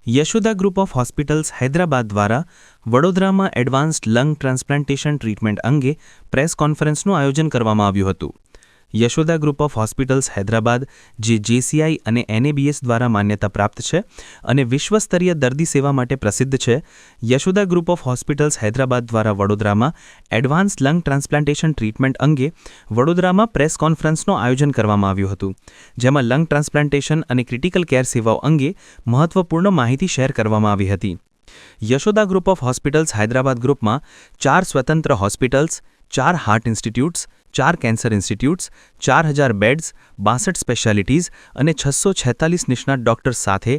Yashoda group of hospitals Hyderabad દ્વારા વડોદરામાં advanced lung transplantation treatment અંગે પ્રેસ કોન્ફરન્સનું આયોજન કરવામાં આવ્યું હતું. Yashoda group of hospitals Hyderabad, જે JCI અને NABS દ્વારા માન્યતા પ્રાપ્ત છે અને વિશ્વસ્તરીય દર્દી સેવા માટે પ્રસિદ્ધ છે, Yashoda group of hospitals Hyderabad દ્વારા વડોદરામાં એડવાન્સ્ડ લંગ ટ્રાન્સપ્લાન્ટેશન ટ્રીટમેન્ટ અંગે વડોદરામાં પ્રેસ કોન્ફરન્સનું આયોજન કરવામાં આવ્યું હતું, જેમાં લંગ ટ્રાન્સપ્લાન્ટેશન અને ક્રિટિકલ કેર સેવાઓ અંગે મહત્વપૂર્ણ માહિતી શેર કરવામાં આવી હતી. Yashoda group of hospitals Hyderabad ગ્રુપમાં 4 સ્વતંત્ર hospitals, 4 heart institutes, 4 cancer institutes, 4000 beds, 62 specialities અને 646 નિષ્ણાત ડોક્ટર્સ સાથે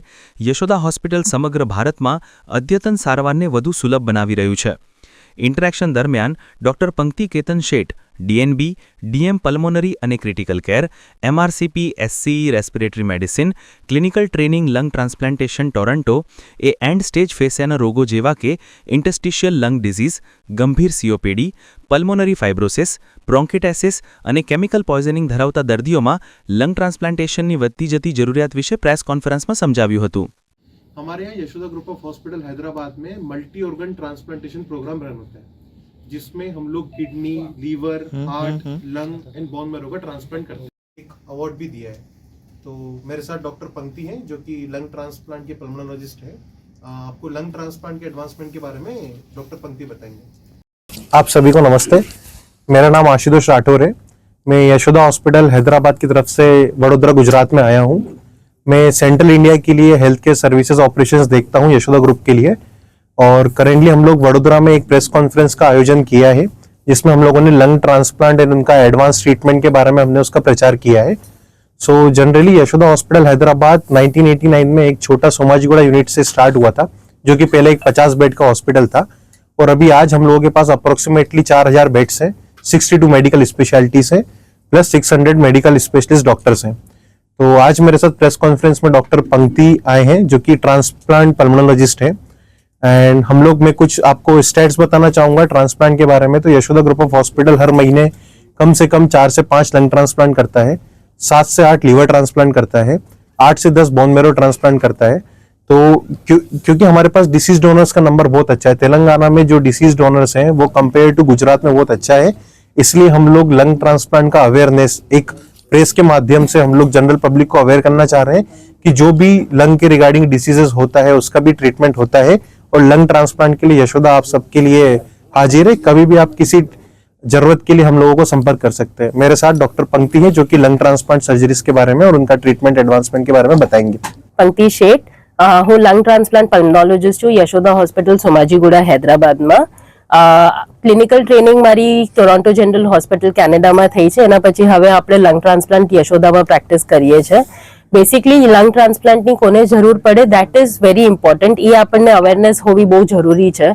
યશોદા હોસ્પિટલ સમગ્ર ભારતમાં અદ્યતન સારવારને વધુ સુલભ બનાવી રહ્યું છે. ઇન્ટરેક્શન દરમિયાન ડોક્ટર પંક્તિ Ketan Sheth, DNB, DM pulmonary અને critical care, MRCP, SCE respiratory medicine, clinical training lung transplantation Toronto એ એન્ડ સ્ટેજ ફેસિયાના રોગો જેવા કે ઇન્ટરસ્ટિશિયલ લંગ ડિઝીઝ, ગંભીર COPD, પલ્મોનરી ફાઇબ્રોસિસ, બ્રોન્કિટાઇસિસ અને કેમિકલ પોઈઝનિંગ ધરાવતા દર્દીઓમાં લંગ ટ્રાન્સપ્લાન્ટેશનની વધતી જતી જરૂરિયાત વિશે પ્રેસ કોન્ફરન્સમાં સમજાવ્યું હતું. हमारे यहाँ Yashoda group of hospital Hyderabad में multi organ transplantation programme run होता है, जिसमें हम लोग kidney, liver, heart, lung and bone marrow का ट्रांसप्लांट करते हैं. एक अवार्ड भी दिया है. तो मेरे साथ डॉक्टर पंक्ति हैं जो कि लंग ट्रांसप्लांट के पल्मोनोलॉजिस्ट हैं. आपको लंग ट्रांसप्लांट के एडवांसमेंट के बारे में डॉक्टर पंक्ति बताएंगे. आप सभी को नमस्ते. मेरा नाम आशुतोष राठौर है. मैं यशोदा हॉस्पिटल हैदराबाद की तरफ से वडोदरा गुजरात में आया हूँ. मैं सेंट्रल इंडिया के लिए हेल्थ केयर सर्विसेज ऑपरेशंस देखता हूँ यशोदा ग्रुप के लिए, और करेंटली हम लोग वडोदरा में एक प्रेस कॉन्फ्रेंस का आयोजन किया है, जिसमें हम लोगों ने लंग ट्रांसप्लांट एंड उनका एडवांस ट्रीटमेंट के बारे में हमने उसका प्रचार किया है. So generally Yashoda hospital Hyderabad 1989 में एक छोटा सोमाजीगुड़ा यूनिट से स्टार्ट हुआ था, जो कि पहले एक 50 बेड का हॉस्पिटल था, और अभी आज हम लोगों के पास अप्रोक्सीमेटली 4000 बेड्स हैं, 62 मेडिकल स्पेशलिटीज हैं, प्लस 600 मेडिकल स्पेशलिस्ट डॉक्टर्स हैं. तो आज मेरे साथ प्रेस कॉन्फ्रेंस में डॉक्टर पंक्ति आए हैं, जो कि ट्रांसप्लांट पल्मोनोलॉजिस्ट हैं, एंड हम लोग मैं कुछ आपको स्टैट्स बताना चाहूँगा ट्रांसप्लांट के बारे में. तो यशोदा ग्रुप ऑफ हॉस्पिटल हर महीने कम से कम 4 से 5 लंग ट्रांसप्लांट करता है, 7 से 8 लीवर ट्रांसप्लांट करता है, 8 से 10 बोन मैरो ट्रांसप्लांट करता है. तो क्योंकि हमारे पास डिसीज डोनर्स का नंबर बहुत अच्छा है, तेलंगाना में जो डिसीज डोनर्स हैं वो कंपेयर टू गुजरात में बहुत अच्छा है, इसलिए हम लोग लंग ट्रांसप्लांट का अवेयरनेस एक प्रेस के माध्यम से हम लोग जनरल पब्लिक को अवेयर करना चाह रहे हैं कि जो भी लंग के रिगार्डिंग डिसीजेस होता है उसका भी ट्रीटमेंट होता है, और लंग ट्रांसप्लांट के लिए यशोदा आप सबके लिए हाजिर है. कभी भी आप किसी जरूरत के लिए हम लोगों को संपर्क कर सकते हैं. मेरे साथ डॉक्टर पंक्ति है, जो कि लंग ट्रांसप्लांट सर्जरीज के बारे में और उनका ट्रीटमेंट एडवांसमेंट के बारे में बताएंगे. पंक्ति शेठ, હું લંગ ટ્રાન્સપ્લાન્ટ પલ્મોનોલોજિસ્ટ છું યશોદા હોસ્પિટલ સોમાજીગુડા હૈદરાબાદમાં. ક્લિનિકલ ટ્રેનિંગ મારી ટોરોન્ટો જનરલ હોસ્પિટલ કેનેડામાં થઈ છે, એના પછી હવે આપણે લંગ ટ્રાન્સપ્લાન્ટ યશોદામાં પ્રેક્ટિસ કરીએ છીએ. બેસિકલી લંગ ટ્રાન્સપ્લાન્ટની કોને જરૂર પડે, દેટ ઇઝ વેરી ઇમ્પોર્ટન્ટ. એ આપણને અવેરનેસ હોવી બહુ જરૂરી છે.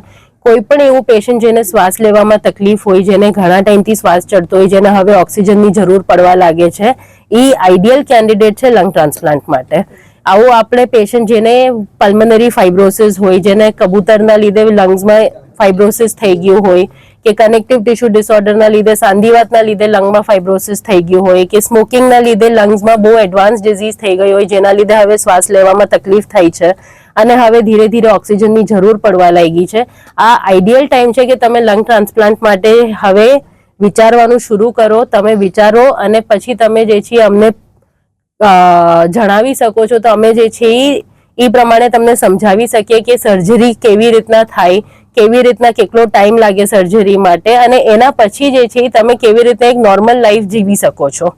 કોઈ પણ એવું પેશન્ટ જેને શ્વાસ લેવામાં તકલીફ હોય, જેને ઘણા ટાઈમથી શ્વાસ ચડતો હોય, જેને હવે ઓક્સિજનની જરૂર પડવા લાગે છે, એ આઈડિયલ કેન્ડિડેટ છે લંગ ટ્રાન્સપ્લાન્ટ માટે. આવું આપણે પેશન્ટ જેને પલ્મનરી ફાઇબ્રોસિસ હોય, જેને કબૂતરના લીધે લંગ્સમાં ફાઇબ્રોસિસ થઈ ગયું હોય, કે કનેક્ટિવ ટિશ્યુ ડિસઓર્ડરના લીધે સાંધિવાતના લીધે લંગમાં ફાઇબ્રોસિસ થઈ ગયું હોય, કે સ્મોકિંગના લીધે લંગ્સમાં બહુ એડવાન્સ ડિઝીઝ થઈ ગઈ હોય, જેના લીધે હવે શ્વાસ લેવામાં તકલીફ થઈ છે અને હવે ધીરે ધીરે ઓક્સિજનની જરૂર પડવા લાગી છે. આ આઈડિયલ ટાઈમ છે કે તમે લંગ ટ્રાન્સપ્લાન્ટ માટે હવે વિચારવાનું શરૂ કરો. તમે વિચારો અને પછી તમે જે છે અમને જણાવી શકો છો, તો અમે જે છે એ પ્રમાણે તમને સમજાવી શકીએ કે સર્જરી કેવી રીતના થાય, કેવી રીતના કેટલો ટાઈમ લાગે સર્જરી માટે, અને એના પછી જે છે તમે કેવી રીતે એક નોર્મલ લાઈફ જીવી શકો છો.